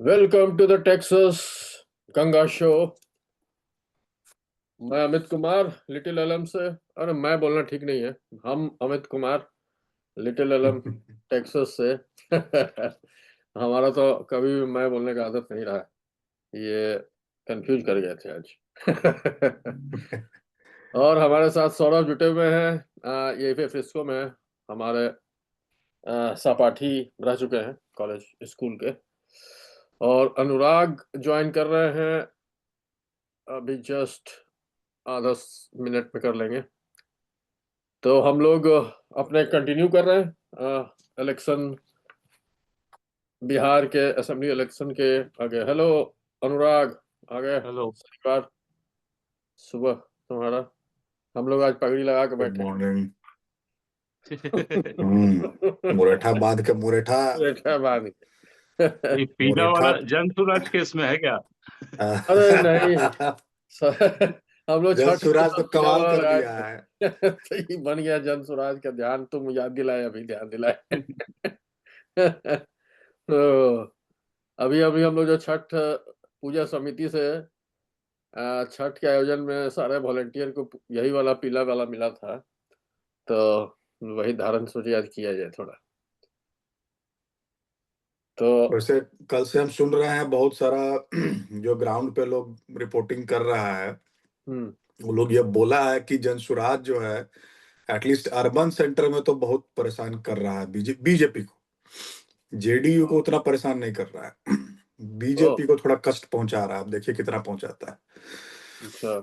Welcome to the Texas Ganga show. मैं Amit Kumar Little alum से। अरे मैं बोलना ठीक नहीं है। हम Amit Kumar Little Elm Texas से। हमारा तो कभी भी मैं बोलने का आदत नहीं रहा है। ये कंफ्यूज कर गए थे आज। और हमारे साथ सौरभ जुटे हुए हैं। ये फिस्को में हमारे सहपाठी रह चुके हैं कॉलेज स्कूल के। और अनुराग ज्वाइन कर रहे हैं अभी जस्ट आधा मिनट में कर लेंगे। तो हम लोग अपने कंटिन्यू कर रहे हैं इलेक्शन, बिहार के असेंबली इलेक्शन के आगे। हेलो अनुराग, आ गए हेलो। शनिवार सुबह तुम्हारा। हम लोग आज पगड़ी लगा के गुड बैठे मॉर्निंग। हैं। मुरेठा बांध के मुरेठा बैठा बाद ये पीला मुरेठा। वाला जन सुराज केस में है क्या? अरे नहीं, हम लोग जल छठ में सुराज तो तो पीला कमाल वाला कर लगाए दिया है। थे। तो ये बन गया जन स्वराज का। ध्यान तुम याद दिलाए, अभी ध्यान दिलाए। तो अभी अभी हम लोग जो छठ पूजा समिति से छठ के आयोजन में सारे वॉलेंटियर को यही वाला पीला वाला मिला था, तो वही धारण सोचे आज किया जाए थोड़ा। तो वैसे कल से हम सुन रहे हैं बहुत सारा जो ग्राउंड पे लोग रिपोर्टिंग कर रहा है, वो लोग ये बोला है कि जन सुराज जो है एटलीस्ट अर्बन सेंटर में तो बहुत परेशान कर रहा है बीजेपी को। जेडीयू को उतना परेशान नहीं कर रहा है। बीजेपी को थोड़ा कष्ट पहुंचा रहा है। अब देखिए कितना पहुंचाता है। अच्छा,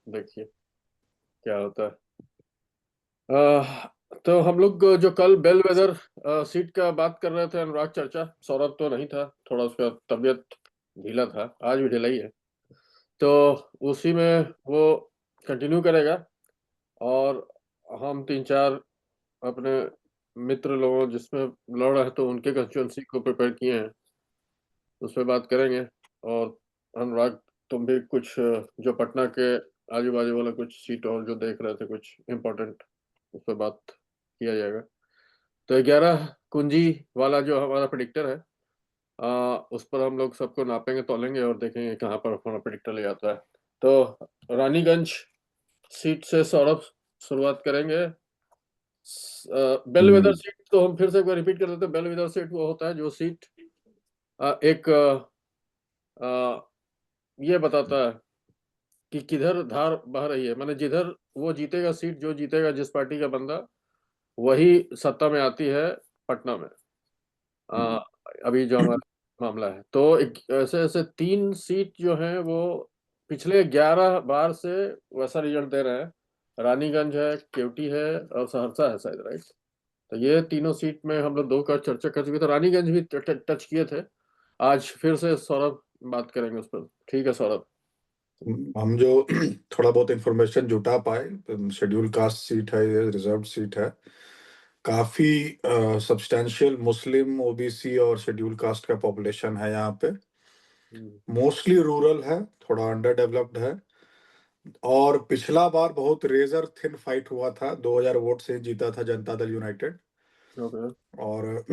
देखिए क्या होता है। तो हम लोग जो कल बेलवेदर सीट का बात कर रहे थे, अनुराग चर्चा, सौरभ तो नहीं था, थोड़ा उसका तबीयत ढीला था, आज भी ढीला ही है। तो उसी में वो कंटिन्यू करेगा। और हम तीन चार अपने मित्र लोगों जिसमें लड़ रहे हैं तो उनके कंस्टिट्यूंसी को प्रिपेयर किए हैं, उस पर बात करेंगे। और अनुराग, तुम भी कुछ जो पटना के आजू बाजू वाला कुछ सीट और जो देख रहे थे कुछ इम्पोर्टेंट, उस पर बात किया जाएगा। तो 11 कुंजी वाला जो हमारा प्रिडिक्टर है, उस पर हम लोग सबको नापेंगे तोलेंगे और देखेंगे कहाँ पर हमारा प्रिडिक्टर ले जाता है। तो रानीगंज सीट से सौरभ शुरुआत करेंगे। बेलवेदर सीट तो हम फिर से एक बार रिपीट कर देते हैं। बेलवेदर सीट वो होता है जो सीट एक ये बताता है कि किधर धार बह रही है, माने जिधर वो जीतेगा सीट, जो जीतेगा जिस पार्टी का बंदा, वही सत्ता में आती है पटना में। अभी जो हमारा मामला है, तो ऐसे ऐसे 3 सीट जो हैं वो पिछले 11 बार से वैसा रिजल्ट दे रहे हैं। रानीगंज है, केवटी है और सहरसा है शायद, राइट। तो ये तीनों सीट में हम लोग 2 का चर्चा कर चुके थे। रानीगंज भी टच किए थे। आज फिर से सौरभ बात करेंगे उस पर। ठीक है सौरभ। हम जो थोड़ा बहुत इंफॉर्मेशन जुटा पाए, शेड्यूल कास्ट सीट है, ये रिजर्व सीट है। काफी सब्सटेंशियल मुस्लिम, ओबीसी और शेड्यूल कास्ट का पॉपुलेशन है यहाँ पे। मोस्टली रूरल है, थोड़ा अंडर डेवलप्ड है। और पिछला बार बहुत रेजर थिन फाइट हुआ था, 2000 वोट से जीता था जनता दल यूनाइटेड। और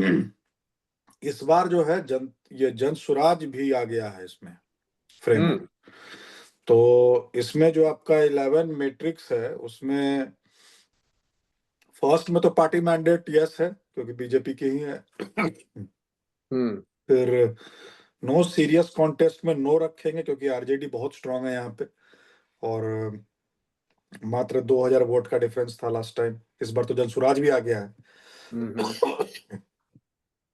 इस बार जो है ये जन सुराज भी आ गया है इसमें फ्रेम में। तो इसमें जो आपका 11 मैट्रिक्स है, उसमें फर्स्ट में तो पार्टी मैंडेट यस है क्योंकि बीजेपी की ही है। फिर नो सीरियस कॉन्टेस्ट में नो रखेंगे क्योंकि आरजेडी बहुत स्ट्रांग है यहाँ पे। और मात्र 2000 वोट का डिफरेंस था लास्ट टाइम। इस बार तो जनसुराज भी आ गया है।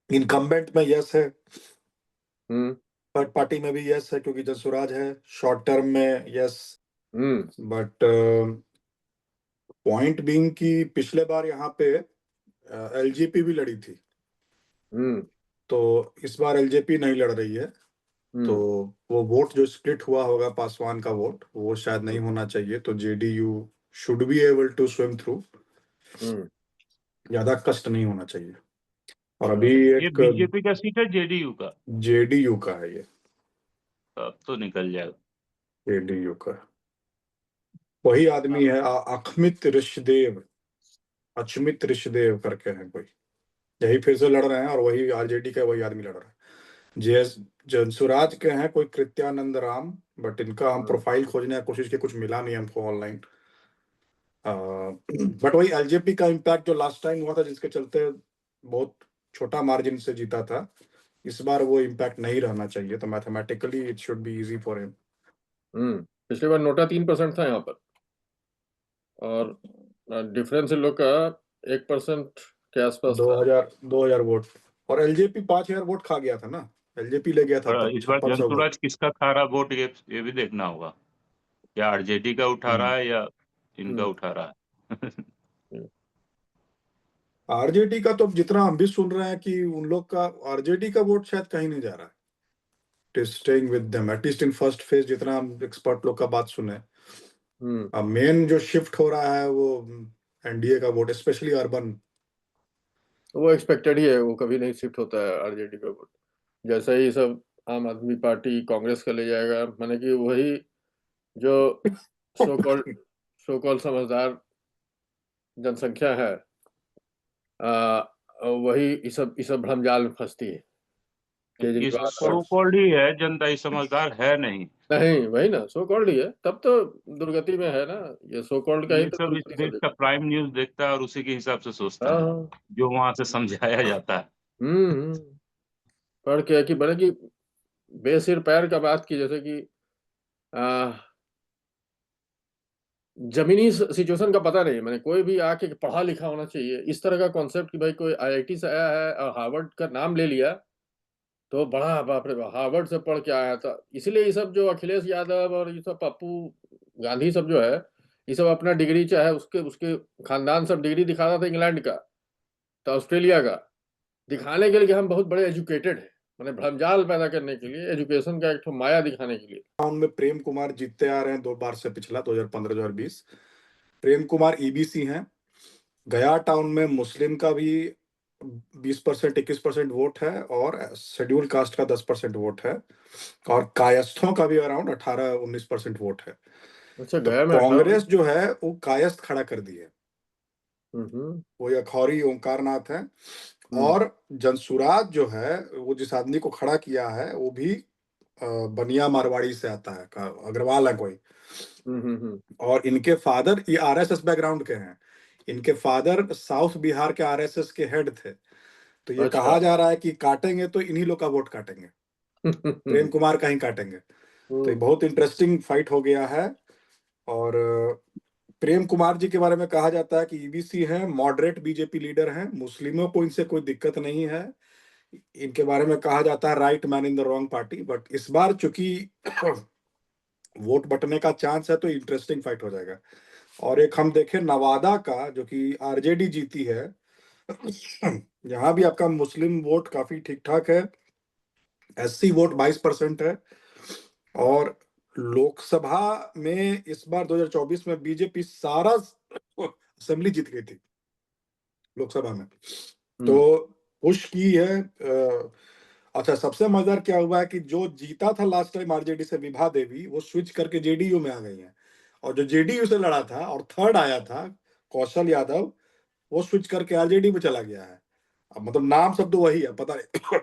इनकम्बेंट में यस है, थर्ड पार्टी में भी यस है क्योंकि जनसुराज है, शॉर्ट टर्म में यस। बट पॉइंट बीइंग कि पिछले बार यहाँ पे एलजेपी भी लड़ी थी, तो इस बार एलजेपी नहीं लड़ रही है। तो वो वोट जो स्प्लिट हुआ होगा, पासवान का वोट, वो शायद नहीं होना चाहिए। तो JDU should be able to swim through, ज्यादा कष्ट नहीं होना चाहिए। और अभी ये एक बीजेपी का सीट है, जेडीयू का? जेडीयू का है ये। अब तो निकल जाएगा। जेडीयू का वही आदमी है, अखमित ऋषदेव, अचमित ऋषदेव करके है कोई, यही फिर से लड़ रहे हैं। और वही आरजेडी का वही आदमी लड़ रहा है। जेएस जनसुराज के हैं कोई कृत्यानंद राम, बट इनका हम हाँ। प्रोफाइल खोजने की कोशिश की, कुछ मिला नहीं हमको ऑनलाइन। बट वही एलजेपी का इम्पैक्ट जो लास्ट टाइम हुआ था, जिसके चलते बहुत छोटा मार्जिन से जीता था, इस बार वो इम्पैक्ट नहीं रहना चाहिए, तो mathematically it should be easy for him. पिछली बार नोटा 3% था यहाँ पर, और डिफरेंस इन लोग का 1% के आसपास था। 2000 वोट, और एलजेपी 5000 वोट खा गया था ना, एलजेपी ले गया था और तब इस बार 5600 वोट। जनसुराज किसका खा रहा वोट, ये भी देखना होगा, या आरजेडी का उठा रहा है या इनका हम्म। उठा रहा है। आरजेडी का तो जितना हम भी सुन रहे हैं कि उन लोग का आरजेडी का वोट शायद कहीं नहीं जा रहा है, it is staying with them at least in first phase, जितना हम एक्सपर्ट लोग का बात सुने। अब मेन जो शिफ्ट हो रहा है वो एनडीए का वोट, स्पेशली अर्बन। वो एक्सपेक्टेड ही है, वो कभी नहीं शिफ्ट होता है आरजेडी का वोट। जैसे ही सब आम आदमी पार्टी कांग्रेस का ले जाएगा, माने कि वही जो सो कॉल्ड समझदार जनसंख्या है, वही इस सब भ्रमजाल में फंसती है। ये केजरीवाल सो और कॉल्ड ही है, जनता ही समझदार है नहीं। नहीं, वही ना, सो कॉल्ड ही है, तब तो दुर्गति में है ना। ये सो कॉल्ड का ही ये तो सब इस दुर्गति देश समझे। का प्राइम न्यूज देखता है और उसी के हिसाब से सोचता हाँ है, हाँ। जो वहां से समझाया जाता है। हम्म। पर क्या कि बड़े की बेसिर पैर का बात की, जैसे कि आ, जमीनी सिचुएशन का पता नहीं, मैंने कोई भी आके पढ़ा लिखा होना चाहिए, इस तरह का कॉन्सेप्ट कि भाई कोई आईआईटी से आया है और हार्वर्ड का नाम ले लिया तो बड़ा बाप रे बाप, हार्वर्ड से पढ़ के आया था। इसलिए ये सब जो अखिलेश यादव और ये सब पप्पू गांधी सब जो है, ये सब अपना डिग्री चाहे उसके उसके खानदान सब डिग्री दिखाता था इंग्लैंड का, तो ऑस्ट्रेलिया का, दिखाने के लिए कि हम बहुत बड़े एजुकेटेड हैं, मैंने भ्रमजाल पैदा करने के लिए, एजुकेशन का एक ठो माया दिखाने के लिए। टाउन में प्रेम कुमार जीतते आ रहे हैं 2 बार से, पिछला 2015-2020 प्रेम कुमार ईबीसी हैं। गया टाउन में मुस्लिम का भी 20% 21% वोट है, और शेड्यूल कास्ट का 10% वोट है, और कायस्थों का भी अराउंड 18-19% वोट है। अच्छा, तो गया में 18। कांग्रेस जो है वो कायस्थ खड़ा कर दी है, हम्म। वो अखौरी ओंकार नाथ है। हम्म। और जनसुराज जो है, वो जिस आदमी को खड़ा किया है वो भी बनिया मारवाड़ी से आता है, अग्रवाल है कोई। और इनके फादर ये आरएसएस बैकग्राउंड के हैं, इनके फादर साउथ बिहार के आरएसएस के हेड थे। तो ये अच्छा। कहा जा रहा है कि काटेंगे तो इन्हीं लोग का वोट काटेंगे, प्रेम कुमार का ही काटेंगे। तो ये बहुत इंटरेस्टिंग फाइट हो गया है। और प्रेम कुमार जी के बारे में कहा जाता है कि ईबीसी हैं, मॉडरेट बीजेपी लीडर हैं, मुस्लिमों को इनसे कोई दिक्कत नहीं है। इनके बारे में कहा जाता है right man in the wrong party, but इस बार चूंकि वोट बटने का चांस है तो इंटरेस्टिंग फाइट हो जाएगा। और एक हम देखें नवादा का, जो कि आरजेडी जीती है, यहाँ भी आपका मुस्लिम वोट काफी ठीक ठाक है, एससी वोट 22% है। और लोकसभा में इस बार 2024 में बीजेपी सारा असेंबली जीत गई थी लोकसभा में, तो पुश की है। अच्छा, सबसे मजेदार क्या हुआ है कि जो जीता था लास्ट टाइम आरजेडी से, विभा देवी, वो स्विच करके जेडीयू में आ गई हैं। और जो जेडीयू से लड़ा था और थर्ड आया था कौशल यादव, वो स्विच करके आरजेडी में चला गया है। अब मतलब नाम सब तो वही है, पता नहीं।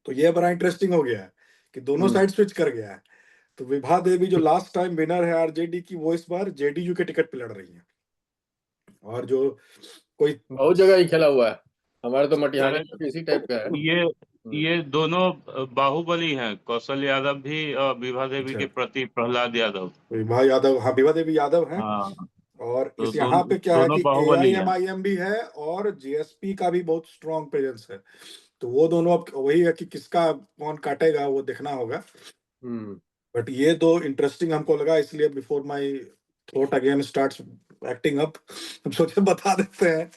तो ये बड़ा इंटरेस्टिंग हो गया है कि दोनों साइड स्विच कर गया है। तो विभा देवी जो लास्ट टाइम विनर है आरजेडी की, वो इस बार जेडीयू के टिकट पे लड़ रही है। और जो कोई बहुत जगह ही खेला हुआ है, हमारे तो मटिहानी शायद में इसी टाइप का है। ये दोनों बाहुबली हैं, कौशल यादव भी और विभा देवी अच्छा, के प्रति प्रहलाद यादव। विभा यादव, हाँ विभा देवी यादव हैं। हाँ, और तो इस यहाँ पे क्या है दोनों कि बाहुबली हैं। एआईएमआईएम भी है और जेएसपी का भी बहुत स्ट्रॉन्ग प्रेजेंस है। तो वो दोनों अब वही है कि किसका कौन काटेगा वो देखना होगा। बट ये दो इंटरेस्टिंग हमको लगा, इसलिए before my thought again starts acting up, हम सोचे बता देते हैं।